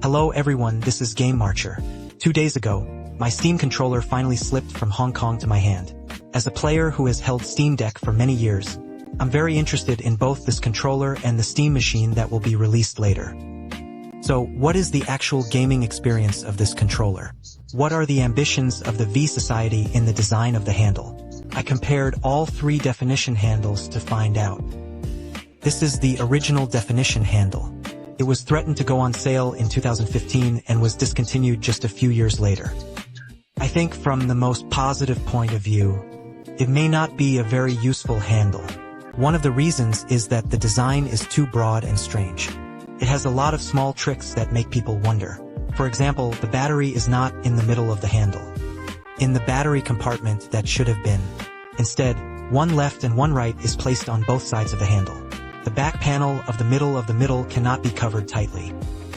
Hello everyone, this is Game Marcher. 2 days ago, my Steam controller finally slipped from Hong Kong to my hand. As a player who has held Steam Deck for many years, I'm very interested in both this controller and the Steam machine that will be released later. So, what is the actual gaming experience of this controller? What are the ambitions of the V Society in the design of the handle? I compared all 3 definition handles to find out. This is the original definition handle. It was threatened to go on sale in 2015 and was discontinued just a few years later. I think from the most positive point of view, it may not be a very useful handle. One of the reasons is that the design is too broad and strange. It has a lot of small tricks that make people wonder. For example, the battery is not in the middle of the handle, in the battery compartment that should have been. Instead, one left and one right is placed on both sides of the handle. The back panel of the middle cannot be covered tightly.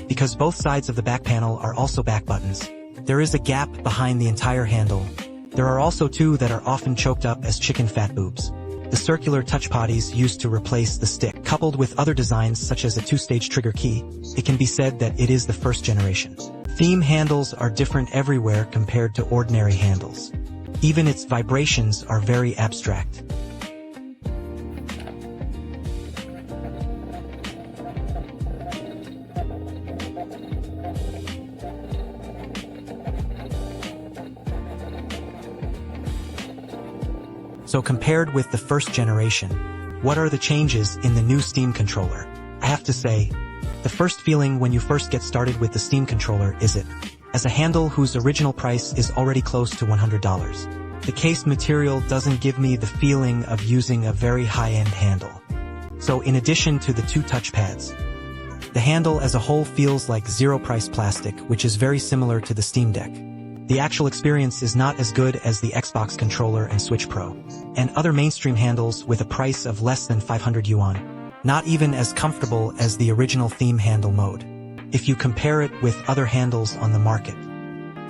Because both sides of the back panel are also back buttons, there is a gap behind the entire handle. There are also 2 that are often choked up as chicken fat boobs. The circular touch potties used to replace the stick. Coupled with other designs such as a 2-stage trigger key, it can be said that it is the first generation. Theme handles are different everywhere compared to ordinary handles. Even its vibrations are very abstract. So compared with the first generation, what are the changes in the new Steam controller? I have to say, the first feeling when you first get started with the Steam controller is it, as a handle whose original price is already close to $100. The case material doesn't give me the feeling of using a very high-end handle. So in addition to the 2 touchpads, the handle as a whole feels like zero-price plastic, which is very similar to the Steam Deck. The actual experience is not as good as the Xbox controller and Switch Pro, and other mainstream handles with a price of less than 500 yuan. Not even as comfortable as the original theme handle mode, if you compare it with other handles on the market.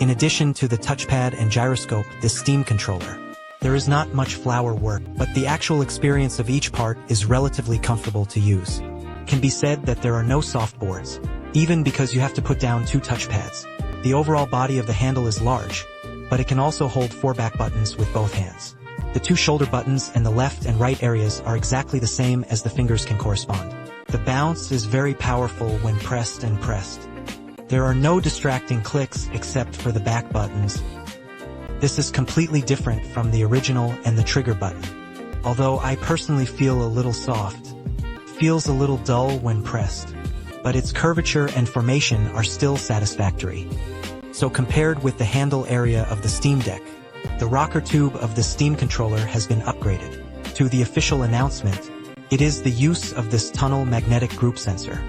In addition to the touchpad and gyroscope, this Steam controller, there is not much flower work, but the actual experience of each part is relatively comfortable to use. It can be said that there are no soft boards, even because you have to put down 2 touchpads. The overall body of the handle is large, but it can also hold 4 back buttons with both hands. The 2 shoulder buttons and the left and right areas are exactly the same as the fingers can correspond. The bounce is very powerful when pressed and pressed. There are no distracting clicks except for the back buttons. This is completely different from the original and the trigger button. Although I personally feel a little soft, feels a little dull when pressed, but its curvature and formation are still satisfactory. So compared with the handle area of the Steam Deck, the rocker tube of the Steam controller has been upgraded. To the official announcement, it is the use of this tunnel magnetic group sensor.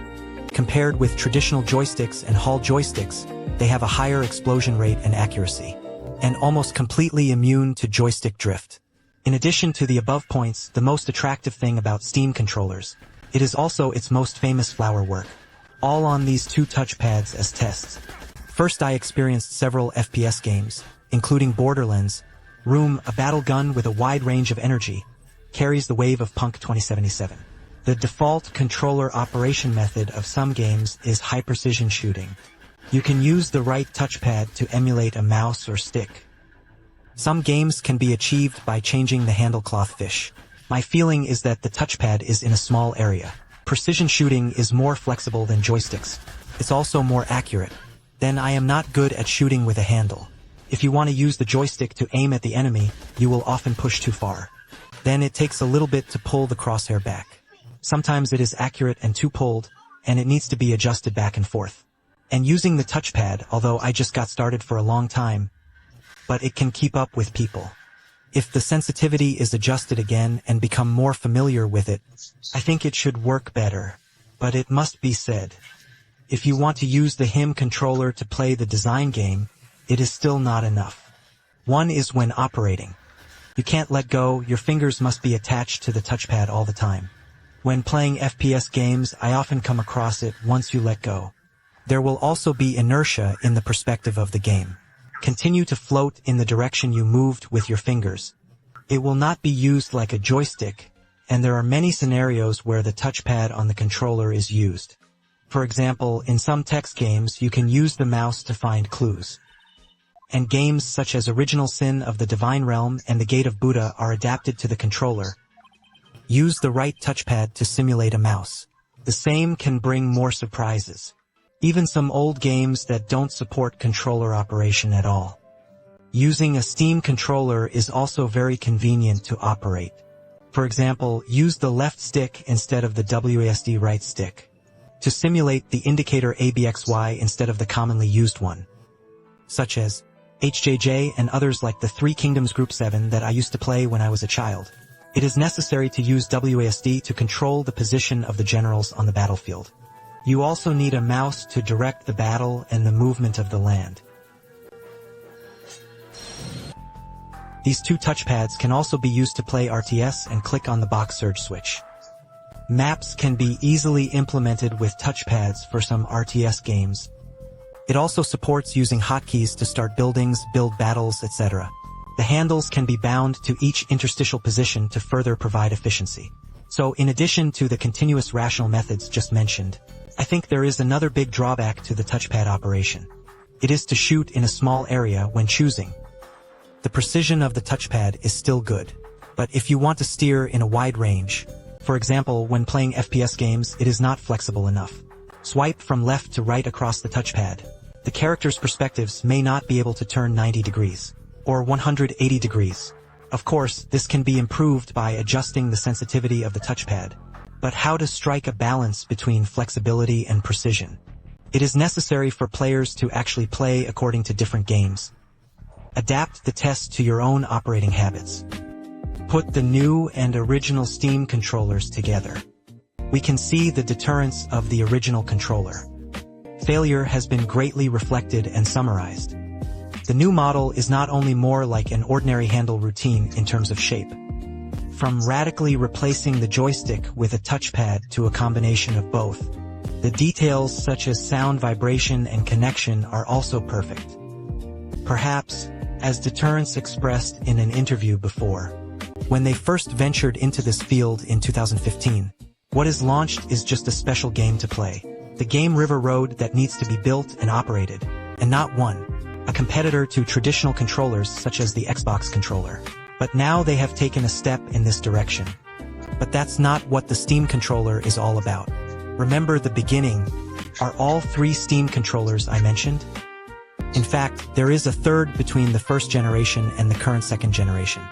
Compared with traditional joysticks and Hall joysticks, they have a higher explosion rate and accuracy, and almost completely immune to joystick drift. In addition to the above points, the most attractive thing about Steam controllers, it is also its most famous flower work. All on these 2 touchpads as tests. First I experienced several FPS games, including Borderlands. Room, a battle gun with a wide range of energy, carries the wave of Punk 2077. The default controller operation method of some games is high-precision shooting. You can use the right touchpad to emulate a mouse or stick. Some games can be achieved by changing the handle cloth fish. My feeling is that the touchpad is in a small area. Precision shooting is more flexible than joysticks. It's also more accurate. Then I am not good at shooting with a handle. If you want to use the joystick to aim at the enemy, you will often push too far. Then it takes a little bit to pull the crosshair back. Sometimes it is accurate and too pulled, and it needs to be adjusted back and forth. And using the touchpad, although I just got started for a long time, but it can keep up with people. If the sensitivity is adjusted again and become more familiar with it, I think it should work better. But it must be said, if you want to use the HIM controller to play the design game, it is still not enough. One is when operating. You can't let go, your fingers must be attached to the touchpad all the time. When playing FPS games, I often come across it once you let go. There will also be inertia in the perspective of the game. Continue to float in the direction you moved with your fingers. It will not be used like a joystick, and there are many scenarios where the touchpad on the controller is used. For example, in some text games you can use the mouse to find clues. And games such as Original Sin of the Divine Realm and The Gate of Buddha are adapted to the controller. Use the right touchpad to simulate a mouse. The same can bring more surprises. Even some old games that don't support controller operation at all. Using a Steam controller is also very convenient to operate. For example, use the left stick instead of the WASD right stick. To simulate the indicator ABXY instead of the commonly used one. Such as HJJ and others like the Three Kingdoms Group 7 that I used to play when I was a child. It is necessary to use WASD to control the position of the generals on the battlefield. You also need a mouse to direct the battle and the movement of the land. These two touchpads can also be used to play RTS and click on the box surge switch. Maps can be easily implemented with touchpads for some RTS games. It also supports using hotkeys to start buildings, build battles, etc. The handles can be bound to each interstitial position to further provide efficiency. So in addition to the continuous rational methods just mentioned, I think there is another big drawback to the touchpad operation. It is to shoot in a small area when choosing. The precision of the touchpad is still good, but if you want to steer in a wide range, for example when playing FPS games, it is not flexible enough. Swipe from left to right across the touchpad. The character's perspectives may not be able to turn 90 degrees, or 180 degrees. Of course, this can be improved by adjusting the sensitivity of the touchpad. But how to strike a balance between flexibility and precision? It is necessary for players to actually play according to different games. Adapt the test to your own operating habits. Put the new and original Steam controllers together. We can see the deterrence of the original controller. Failure has been greatly reflected and summarized. The new model is not only more like an ordinary handle routine in terms of shape. From radically replacing the joystick with a touchpad to a combination of both, the details such as sound vibration and connection are also perfect. Perhaps, as Deterrence expressed in an interview before, when they first ventured into this field in 2015, what is launched is just a special game to play. The game River Road that needs to be built and operated, and not one, a competitor to traditional controllers such as the Xbox controller. But now they have taken a step in this direction. But that's not what the Steam controller is all about. Remember the beginning, are all three Steam controllers I mentioned? In fact, there is a third between the first generation and the current second generation.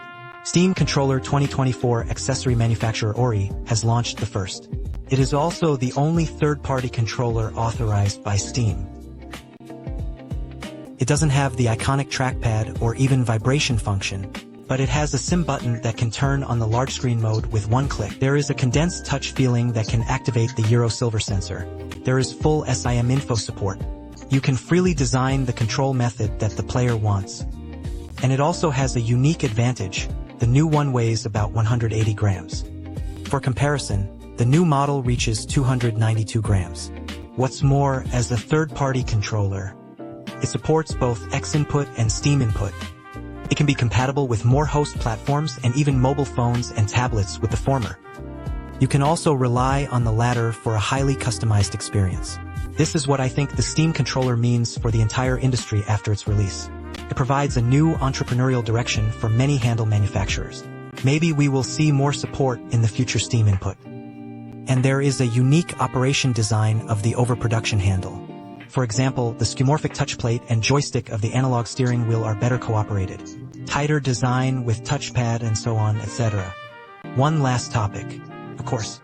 Steam Controller 2024 accessory manufacturer Ori has launched the first. It is also the only third-party controller authorized by Steam. It doesn't have the iconic trackpad or even vibration function, but it has a SIM button that can turn on the large screen mode with one click. There is a condensed touch feeling that can activate the Euro Silver sensor. There is full SIM info support. You can freely design the control method that the player wants. And it also has a unique advantage. The new one weighs about 180 grams. For comparison, the new model reaches 292 grams. What's more, as a third-party controller, it supports both X input and Steam input. It can be compatible with more host platforms and even mobile phones and tablets with the former. You can also rely on the latter for a highly customized experience. This is what I think the Steam controller means for the entire industry after its release. It provides a new entrepreneurial direction for many handle manufacturers. Maybe we will see more support in the future Steam input. And there is a unique operation design of the overproduction handle. For example, the skeuomorphic touchplate and joystick of the analog steering wheel are better cooperated. Tighter design with touchpad and so on, etc. One last topic. Of course.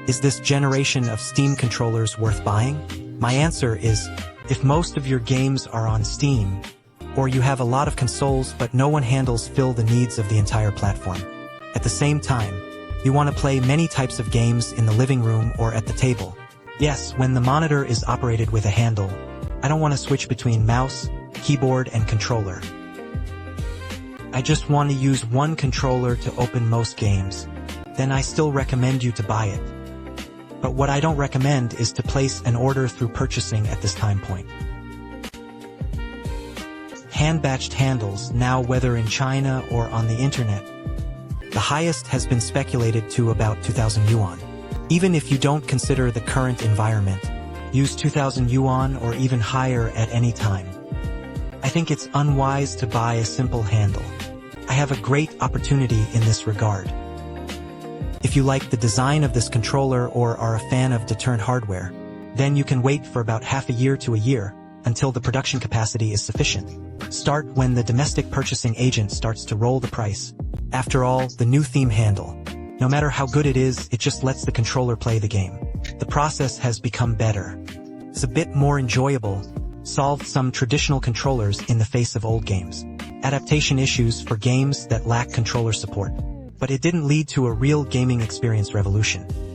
Is this generation of Steam controllers worth buying? My answer is, if most of your games are on Steam, or you have a lot of consoles but no one handles fill the needs of the entire platform. At the same time, you want to play many types of games in the living room or at the table. Yes, when the monitor is operated with a handle, I don't want to switch between mouse, keyboard, and controller. I just want to use one controller to open most games. Then I still recommend you to buy it. But what I don't recommend is to place an order through purchasing at this time point. Hand-batched handles, now whether in China or on the internet. The highest has been speculated to about 2,000 yuan. Even if you don't consider the current environment, Use 2,000 yuan or even higher at any time. I think it's unwise to buy a simple handle. I have a great opportunity in this regard. If you like the design of this controller or are a fan of Deterrent hardware, then you can wait for about half a year to a year until the production capacity is sufficient. Start when the domestic purchasing agent starts to roll the price. After all, the new theme handle, no matter how good it is, it just lets the controller play the game. The process has become better. It's a bit more enjoyable, solved some traditional controllers in the face of old games. Adaptation issues for games that lack controller support. But it didn't lead to a real gaming experience revolution.